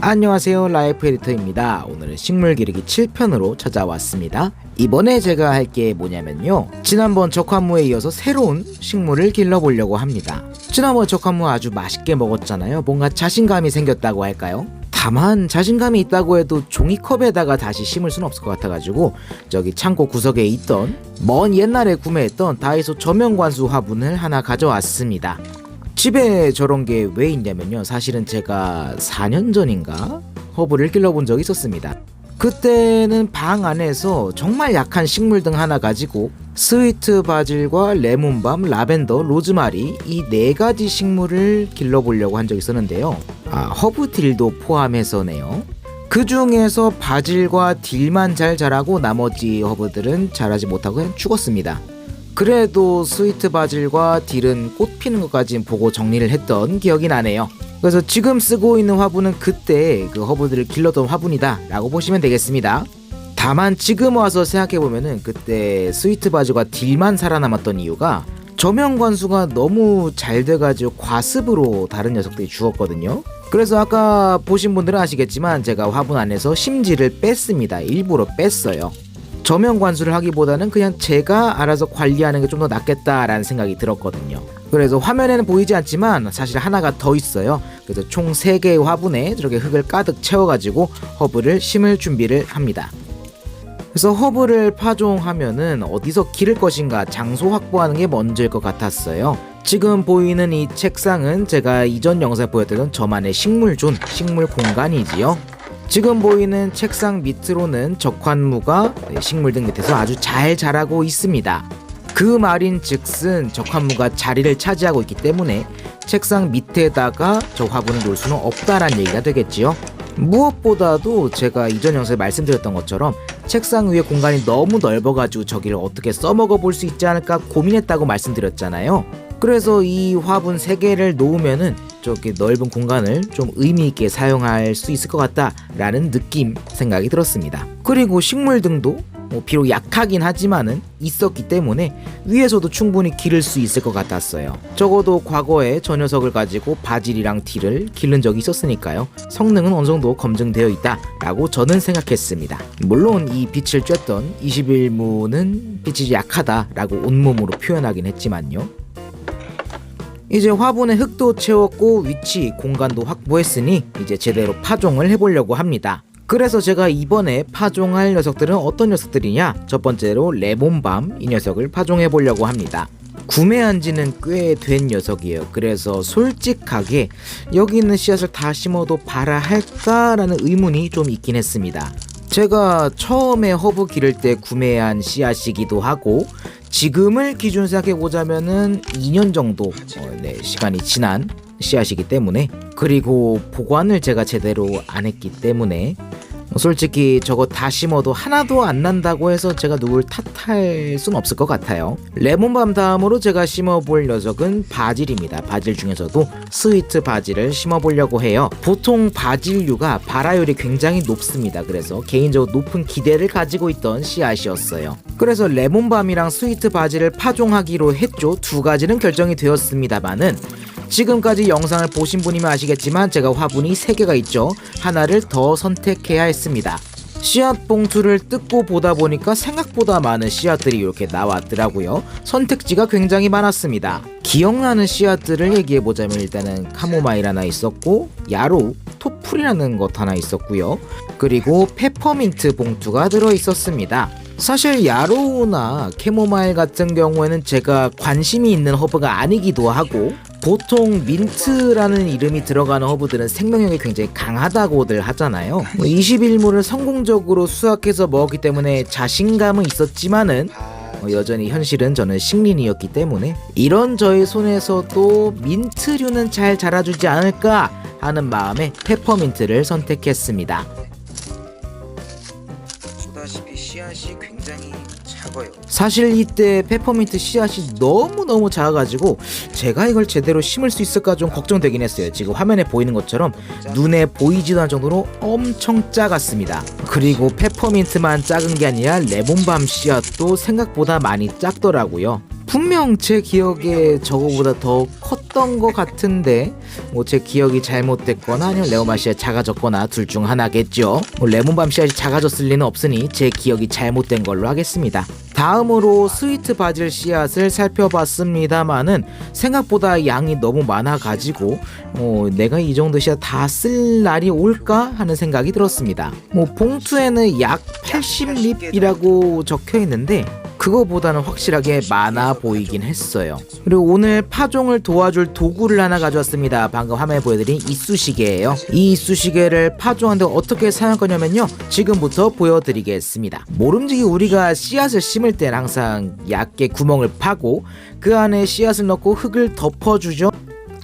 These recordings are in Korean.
안녕하세요, 라이프 에디터입니다. 오늘은 식물 기르기 7편으로 찾아왔습니다. 이번에 제가 할 게 뭐냐면요, 지난번 적화무에 이어서 새로운 식물을 길러보려고 합니다. 지난번 적화무 아주 맛있게 먹었잖아요. 뭔가 자신감이 생겼다고 할까요? 다만 자신감이 있다고 해도 종이컵에다가 다시 심을 수는 없을 것 같아가지고 저기 창고 구석에 있던 먼 옛날에 구매했던 다이소 저면관수 화분을 하나 가져왔습니다. 집에 저런 게 왜 있냐면요, 사실은 제가 4년 전인가 허브를 길러본 적이 있었습니다. 그때는 방 안에서 정말 약한 식물 등 하나 가지고 스위트 바질과 레몬밤, 라벤더, 로즈마리 이 4가지 식물을 길러보려고 한 적이 있었는데요. 허브 딜도 포함해서네요. 그 중에서 바질과 딜만 잘 자라고 나머지 허브들은 자라지 못하고 그냥 죽었습니다. 그래도 스위트 바질과 딜은 꽃 피는 것까지 보고 정리를 했던 기억이 나네요. 그래서 지금 쓰고 있는 화분은 그때 그 허브들을 길렀던 화분이다 라고 보시면 되겠습니다. 다만 지금 와서 생각해보면은 그때 스위트 바질과 딜만 살아남았던 이유가 저면관수가 너무 잘 돼가지고 과습으로 다른 녀석들이 죽었거든요. 그래서 아까 보신 분들은 아시겠지만 제가 화분 안에서 심지를 뺐습니다. 일부러 뺐어요. 저면관수를 하기보다는 그냥 제가 알아서 관리하는 게 좀 더 낫겠다라는 생각이 들었거든요. 그래서 화면에는 보이지 않지만 사실 하나가 더 있어요. 그래서 총 3개의 화분에 저렇게 흙을 가득 채워가지고 허브를 심을 준비를 합니다. 그래서 허브를 파종하면은 어디서 기를 것인가 장소 확보하는 게 먼저일 것 같았어요. 지금 보이는 이 책상은 제가 이전 영상에 보여드렸던 저만의 식물존, 식물 공간이지요. 지금 보이는 책상 밑으로는 적환무가 식물 등 밑에서 아주 잘 자라고 있습니다. 그 말인즉슨 적환무가 자리를 차지하고 있기 때문에 책상 밑에다가 저 화분을 놓을 수는 없다라는 얘기가 되겠지요. 무엇보다도 제가 이전 영상에 말씀드렸던 것처럼 책상 위에 공간이 너무 넓어가지고 저기를 어떻게 써먹어 볼 수 있지 않을까 고민했다고 말씀드렸잖아요. 그래서 이 화분 3개를 놓으면은 저기 넓은 공간을 좀 의미있게 사용할 수 있을 것 같다라는 생각이 들었습니다. 그리고 식물 등도 비록 약하긴 하지만은 있었기 때문에 위에서도 충분히 기를 수 있을 것 같았어요. 적어도 과거에 저 녀석을 가지고 바질이랑 딜을 기른 적이 있었으니까요. 성능은 어느 정도 검증되어 있다라고 저는 생각했습니다. 물론 이 빛을 쬐던 21무는 빛이 약하다라고 온몸으로 표현하긴 했지만요. 이제 화분에 흙도 채웠고 위치, 공간도 확보했으니 이제 제대로 파종을 해보려고 합니다. 그래서 제가 이번에 파종할 녀석들은 어떤 녀석들이냐? 첫 번째로 레몬밤, 이 녀석을 파종해보려고 합니다. 구매한 지는 꽤 된 녀석이에요. 그래서 솔직하게 여기 있는 씨앗을 다 심어도 발아 할까라는 의문이 좀 있긴 했습니다. 제가 처음에 허브 기를 때 구매한 씨앗이기도 하고 지금을 기준 생각해보자면은 2년 정도 시간이 지난 씨앗이기 때문에, 그리고 보관을 제가 제대로 안 했기 때문에 솔직히 저거 다 심어도 하나도 안 난다고 해서 제가 누굴 탓할 순 없을 것 같아요. 레몬밤 다음으로 제가 심어볼 녀석은 바질입니다. 바질 중에서도 스위트 바질을 심어보려고 해요. 보통 바질류가 발화율이 굉장히 높습니다. 그래서 개인적으로 높은 기대를 가지고 있던 씨앗이었어요. 그래서 레몬밤이랑 스위트 바질을 파종하기로 했죠. 2가지는 결정이 되었습니다만은 지금까지 영상을 보신 분이면 아시겠지만 제가 화분이 3개가 있죠. 하나를 더 선택해야 했습니다. 씨앗 봉투를 뜯고 보다 보니까 생각보다 많은 씨앗들이 이렇게 나왔더라고요. 선택지가 굉장히 많았습니다. 기억나는 씨앗들을 얘기해보자면 일단은 카모마일 하나 있었고, 야로우, 토플이라는 것 하나 있었고요. 그리고 페퍼민트 봉투가 들어있었습니다. 사실 야로우나 캐모마일 같은 경우에는 제가 관심이 있는 허브가 아니기도 하고, 보통 민트라는 이름이 들어가는 허브들은 생명력이 굉장히 강하다고들 하잖아요. 21무를 성공적으로 수확해서 먹었기 때문에 자신감은 있었지만은 여전히 현실은 저는 식린이었기 때문에 이런 저의 손에서도 민트류는 잘 자라주지 않을까 하는 마음에 페퍼민트를 선택했습니다. 보다시피 씨앗이 굉장히 작아요. 사실 이때 페퍼민트 씨앗이 너무너무 작아가지고 제가 이걸 제대로 심을 수 있을까 좀 걱정되긴 했어요. 지금 화면에 보이는 것처럼 눈에 보이지도 않을 정도로 엄청 작았습니다. 그리고 페퍼민트만 작은 게 아니라 레몬밤 씨앗도 생각보다 많이 작더라고요. 분명 제 기억에 저거보다 더 컸던 것 같은데 뭐 제 기억이 잘못됐거나 아니면 레몬밤 씨앗이 작아졌거나 둘 중 하나겠죠. 뭐 레몬밤 씨앗이 작아졌을 리는 없으니 제 기억이 잘못된 걸로 하겠습니다. 다음으로 스위트 바질 씨앗을 살펴봤습니다만은 생각보다 양이 너무 많아가지고 내가 이 정도 씨앗 다 쓸 날이 올까 하는 생각이 들었습니다. 뭐 봉투에는 약 80립이라고 적혀 있는데 그거보다는 확실하게 많아 보이긴 했어요. 그리고 오늘 파종을 도와줄 도구를 하나 가져왔습니다. 방금 화면에 보여드린 이쑤시개예요. 이 이쑤시개를 파종하는데 어떻게 사용할 거냐면요, 지금부터 보여드리겠습니다. 모름지기 우리가 씨앗을 심을 때는 항상 얇게 구멍을 파고 그 안에 씨앗을 넣고 흙을 덮어주죠.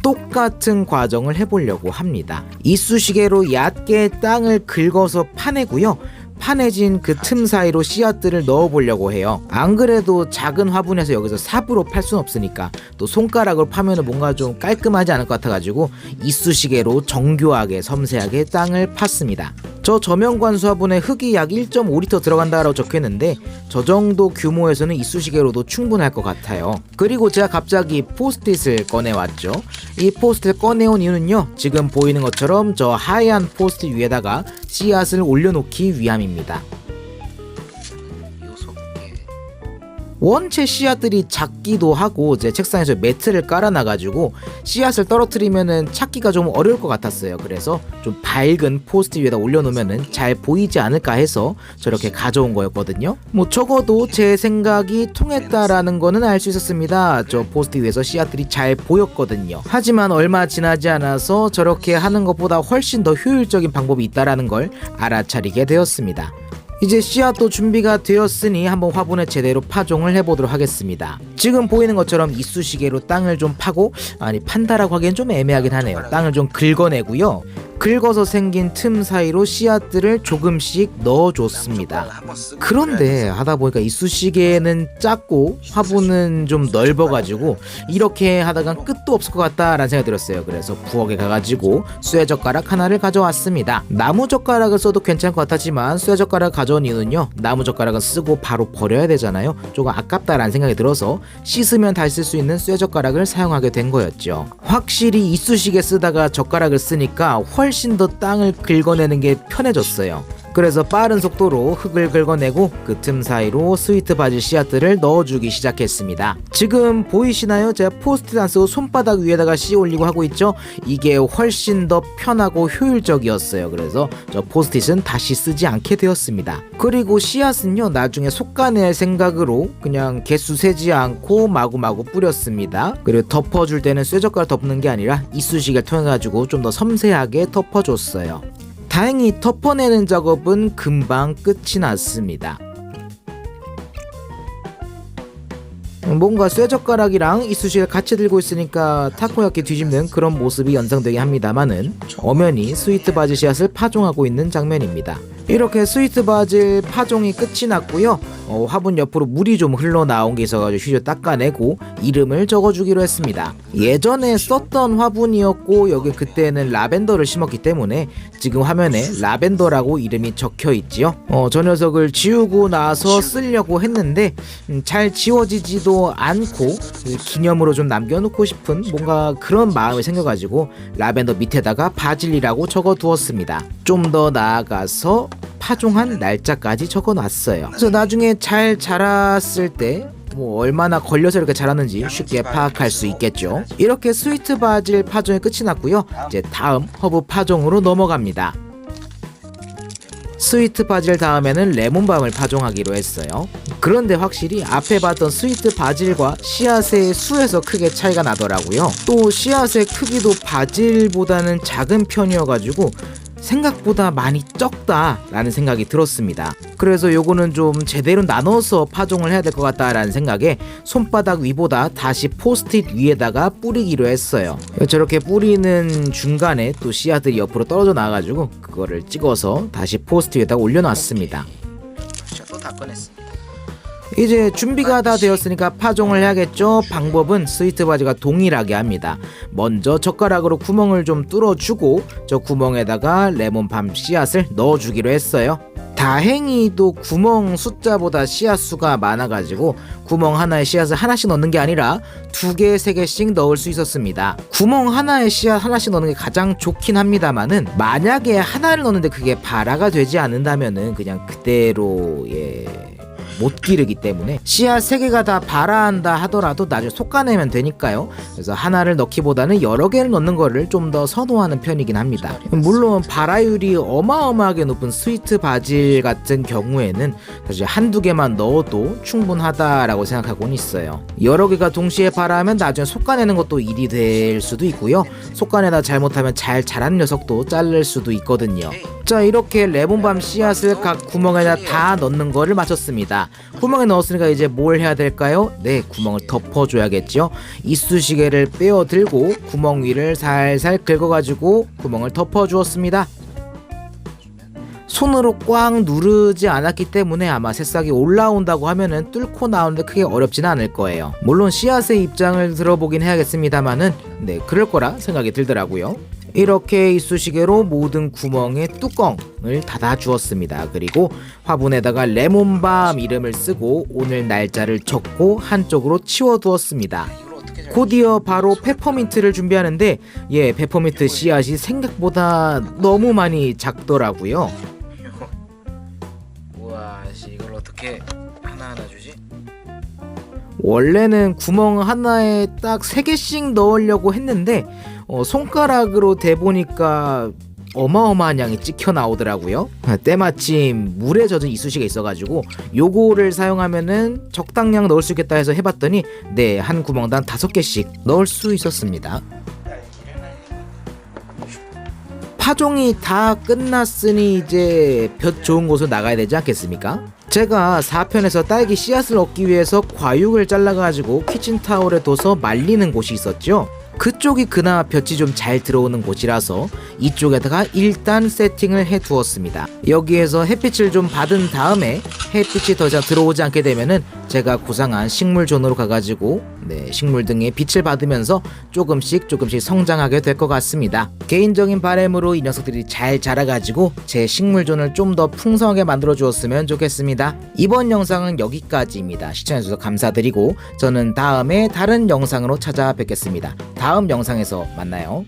똑같은 과정을 해보려고 합니다. 이쑤시개로 얕게 땅을 긁어서 파내고요, 파내진 그 틈 사이로 씨앗들을 넣어보려고 해요. 안 그래도 작은 화분에서 여기서 삽으로 팔 순 없으니까 또 손가락으로 파면은 뭔가 좀 깔끔하지 않을 것 같아가지고 이쑤시개로 정교하게 섬세하게 땅을 팠습니다. 저 저면관수 화분에 흙이 약 1.5리터 들어간다라고 적혀있는데 저 정도 규모에서는 이쑤시개로도 충분할 것 같아요. 그리고 제가 갑자기 포스트잇을 꺼내왔죠. 이 포스트잇을 꺼내온 이유는요, 지금 보이는 것처럼 저 하얀 포스트잇 위에다가 씨앗을 올려놓기 위함입니다. 원체 씨앗들이 작기도 하고 제 책상에서 매트를 깔아놔가지고 씨앗을 떨어뜨리면은 찾기가 좀 어려울 것 같았어요. 그래서 좀 밝은 포스트 위에다 올려놓으면은 잘 보이지 않을까 해서 저렇게 가져온 거였거든요. 뭐 적어도 제 생각이 통했다라는 거는 알 수 있었습니다. 저 포스트 위에서 씨앗들이 잘 보였거든요. 하지만 얼마 지나지 않아서 저렇게 하는 것보다 훨씬 더 효율적인 방법이 있다라는 걸 알아차리게 되었습니다. 이제 씨앗도 준비가 되었으니 한번 화분에 제대로 파종을 해보도록 하겠습니다. 지금 보이는 것처럼 이쑤시개로 땅을 좀 파고, 아니 판다라고 하기엔 좀 애매하긴 하네요. 땅을 좀 긁어내고요, 긁어서 생긴 틈 사이로 씨앗들을 조금씩 넣어줬습니다. 그런데 하다 보니까 이쑤시개는 작고 화분은 좀 넓어가지고 이렇게 하다간 끝도 없을 것 같다라는 생각이 들었어요. 그래서 부엌에 가가지고 쇠젓가락 하나를 가져왔습니다. 나무젓가락을 써도 괜찮을 것 같았지만 쇠젓가락을 가져온 이유는요, 나무젓가락은 쓰고 바로 버려야 되잖아요. 조금 아깝다라는 생각이 들어서 씻으면 다시 쓸 수 있는 쇠젓가락을 사용하게 된 거였죠. 확실히 이쑤시개 쓰다가 젓가락을 쓰니까 훨씬 더 땅을 긁어내는 게 편해졌어요. 그래서 빠른 속도로 흙을 긁어내고 그 틈 사이로 스위트 바질 씨앗들을 넣어주기 시작했습니다. 지금 보이시나요? 제가 포스트잇 안 쓰고 손바닥 위에다가 씨 올리고 하고 있죠? 이게 훨씬 더 편하고 효율적이었어요. 그래서 저 포스트잇은 다시 쓰지 않게 되었습니다. 그리고 씨앗은요, 나중에 솎아낼 생각으로 그냥 개수 세지 않고 마구마구 뿌렸습니다. 그리고 덮어줄 때는 쇠젓가락 덮는 게 아니라 이쑤시개를 통해 가지고 좀 더 섬세하게 덮어줬어요. 다행히 덮어내는 작업은 금방 끝이 났습니다. 뭔가 쇠젓가락이랑 이쑤시개를 같이 들고 있으니까 타코야키 뒤집는 그런 모습이 연상되게 합니다만은 엄연히 스위트 바질 씨앗을 파종하고 있는 장면입니다. 이렇게 스위트 바질 파종이 끝이 났고요, 화분 옆으로 물이 좀 흘러나온 게 있어가지고 휴지로 닦아내고 이름을 적어주기로 했습니다. 예전에 썼던 화분이었고 여기 그때는 라벤더를 심었기 때문에 지금 화면에 라벤더라고 이름이 적혀있지요. 저 녀석을 지우고 나서 쓰려고 했는데 잘 지워지지도 않고 기념으로 좀 남겨놓고 싶은 뭔가 그런 마음이 생겨가지고 라벤더 밑에다가 바질이라고 적어두었습니다. 좀 더 나아가서 파종한 날짜까지 적어놨어요. 그래서 나중에 잘 자랐을 때 뭐 얼마나 걸려서 이렇게 자랐는지 쉽게 파악할 수 있겠죠. 이렇게 스위트 바질 파종이 끝이 났고요, 이제 다음 허브 파종으로 넘어갑니다. 스위트 바질 다음에는 레몬밤을 파종하기로 했어요. 그런데 확실히 앞에 봤던 스위트 바질과 씨앗의 수에서 크게 차이가 나더라고요. 또 씨앗의 크기도 바질보다는 작은 편이어가지고 생각보다 많이 적다라는 생각이 들었습니다. 그래서 요거는 좀 제대로 나눠서 파종을 해야 될 것 같다라는 생각에 손바닥 위보다 다시 포스트잇 위에다가 뿌리기로 했어요. 저렇게 뿌리는 중간에 또 씨앗들이 옆으로 떨어져 나와가지고 그거를 찍어서 다시 포스트잇 위에다가 올려놨습니다. 또 다 꺼냈습니다. 이제 준비가 다 되었으니까 파종을 해야겠죠. 방법은 스위트 바질과 동일하게 합니다. 먼저 젓가락으로 구멍을 좀 뚫어주고 저 구멍에다가 레몬밤 씨앗을 넣어주기로 했어요. 다행히도 구멍 숫자보다 씨앗 수가 많아가지고 구멍 하나에 씨앗을 하나씩 넣는 게 아니라 2개, 3개씩 넣을 수 있었습니다. 구멍 하나에 씨앗 하나씩 넣는 게 가장 좋긴 합니다만은 만약에 하나를 넣는데 그게 발화가 되지 않는다면은 그냥 그대로 못 기르기 때문에 씨앗 3개가 다 발화한다 하더라도 나중에 솎아내면 되니까요. 그래서 하나를 넣기보다는 여러 개를 넣는 거를 좀 더 선호하는 편이긴 합니다. 물론 발화율이 어마어마하게 높은 스위트 바질 같은 경우에는 사실 한두 개만 넣어도 충분하다라고 생각하고는 있어요. 여러 개가 동시에 발화하면 나중에 솎아내는 것도 일이 될 수도 있고요. 솎아내다 잘못하면 잘 자란 녀석도 자를 수도 있거든요. 자, 이렇게 레몬밤 씨앗을 각 구멍에다 다 넣는 거를 마쳤습니다. 구멍에 넣었으니까 이제 뭘 해야 될까요? 네, 구멍을 덮어줘야겠죠. 이쑤시개를 빼어 들고 구멍 위를 살살 긁어가지고 구멍을 덮어주었습니다. 손으로 꽉 누르지 않았기 때문에 아마 새싹이 올라온다고 하면은 뚫고 나오는데 크게 어렵지는 않을 거예요. 물론 씨앗의 입장을 들어보긴 해야겠습니다만은 네, 그럴 거라 생각이 들더라고요. 이렇게 이쑤시개로 모든 구멍에 뚜껑을 닫아 주었습니다. 그리고 화분에다가 레몬밤 이름을 쓰고 오늘 날짜를 적고 한쪽으로 치워 두었습니다. 곧이어 바로 페퍼민트를 준비하는데 페퍼민트 씨앗이 생각보다 너무 많이 작더라고요. 우와, 이걸 어떻게 하나하나 주지? 원래는 구멍 하나에 딱 3개씩 넣으려고 했는데 손가락으로 대보니까 어마어마한 양이 찍혀 나오더라고요. 때마침 물에 젖은 이쑤시개가 있어가지고 요거를 사용하면은 적당량 넣을 수 있겠다 해서 해봤더니 네, 한 구멍당 5개씩 넣을 수 있었습니다. 파종이 다 끝났으니 이제 볕 좋은 곳으로 나가야 되지 않겠습니까? 제가 4편에서 딸기 씨앗을 얻기 위해서 과육을 잘라가지고 키친타올에 둬서 말리는 곳이 있었죠. 그쪽이 그나마 볕이 좀 잘 들어오는 곳이라서 이쪽에다가 일단 세팅을 해 두었습니다. 여기에서 햇빛을 좀 받은 다음에 햇빛이 더 이상 들어오지 않게 되면은 제가 구상한 식물존으로 가가지고 식물 등의 빛을 받으면서 조금씩 성장하게 될 것 같습니다. 개인적인 바람으로 이 녀석들이 잘 자라가지고 제 식물존을 좀 더 풍성하게 만들어 주었으면 좋겠습니다. 이번 영상은 여기까지입니다. 시청해주셔서 감사드리고 저는 다음에 다른 영상으로 찾아뵙겠습니다. 다음 영상에서 만나요.